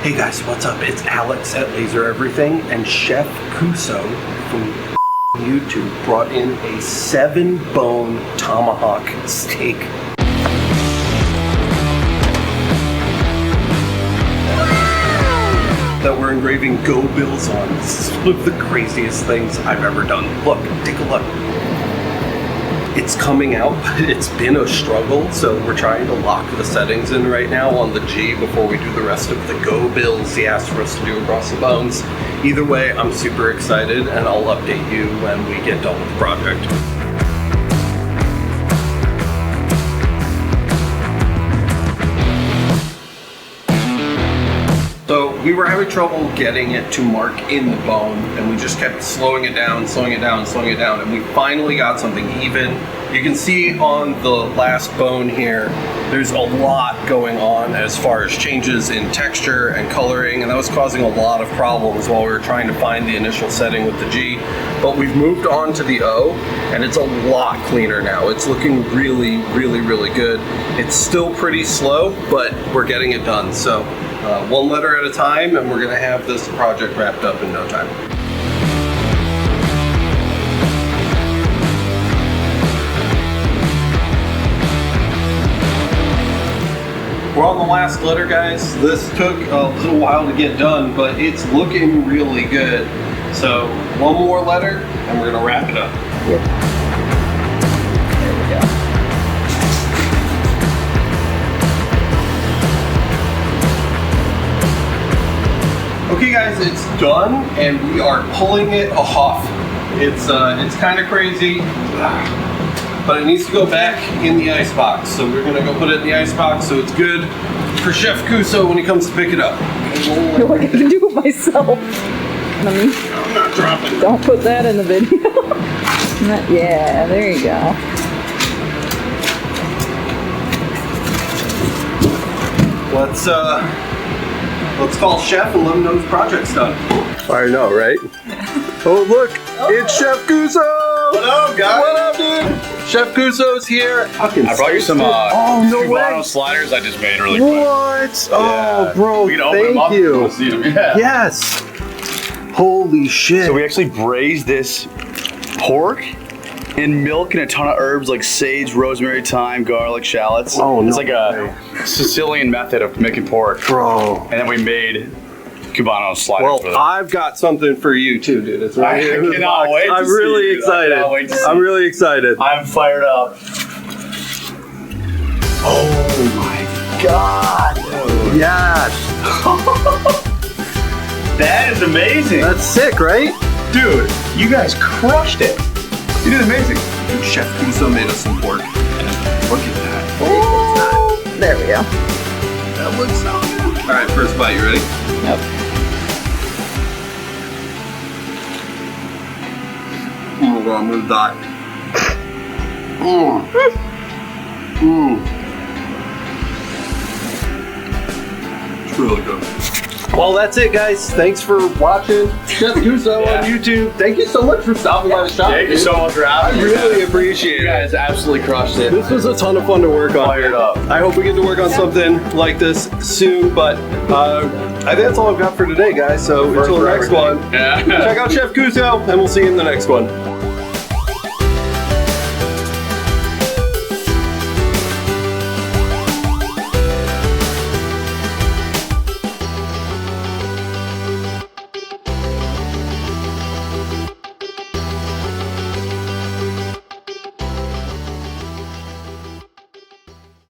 Hey guys, what's up? It's Alex at Laser Everything, and Chef Cuso from YouTube brought in a 7-bone tomahawk steak. That we're engraving Go Bills on. This is one of the craziest things I've ever done. Look, take a look. It's coming out, but it's been a struggle, so we're trying to lock the settings in right now on the G before we do the rest of the Go Bills he asked for us to do across the bones. Either way, I'm super excited, and I'll update you when we get done with the project. So we were having trouble getting it to mark in the bone, and we just kept slowing it down, and we finally got something even. You can see on the last bone here, there's a lot going on as far as changes in texture and coloring, and that was causing a lot of problems while we were trying to find the initial setting with the G. But we've moved on to the O, and it's a lot cleaner now. It's looking really, really, really good. It's still pretty slow, but we're getting it done. So one letter at a time, and we're gonna have this project wrapped up in no time. We're on the last letter, guys. This took a little while to get done, but it's looking really good. So one more letter, and we're gonna wrap it up. Yep. There we go. Okay guys, it's done, and we are pulling it off. It's kind of crazy, but it needs to go back in the ice box. So we're gonna go put it in the ice box so it's good for Chef Cuso when he comes to pick it up. No, I can do it myself. I'm not dropping. Don't put that in the video. Yeah, there you go. Let's call Chef and let him know his project's done. I know, right? Oh look, it's Chef Cuso! What up, guys? What up, dude? Chef Cuso's here. I brought you some Cubano sliders I just made really quick. What? Oh, bro, We can open them up thank you. and see them. Yeah. Yes. Holy shit. So we actually braised this pork in milk and a ton of herbs like sage, rosemary, thyme, garlic, shallots. Oh, no it's like a Sicilian method of making pork. Bro. And then we made Cubano sliders Well, with it. I've got something for you too, dude. It's right here. in the cannot box. wait to I'm see really it. excited. I cannot wait to see I'm it. really excited. I'm fired up. Oh my God. Yes. That is amazing. That's sick, right? Dude, you guys crushed it. You did amazing. Dude, Chef Cuso made us some pork. Look at that. Oh, there we go. That looks so good. All right, first bite. You ready? Yep. Oh my God, I'm gonna die. It's really good. Well, that's it, guys. Thanks for watching Chef Cuso on YouTube. Thank you so much for stopping by the shop. Thank you so much for having I me. really appreciate You it. guys absolutely crushed it. This was a ton of fun to work on. Fired up. I hope we get to work on something like this soon, but I think that's all I've got for today, guys. So until the next one, Yeah. check out Chef Cuso, and we'll see you in the next one.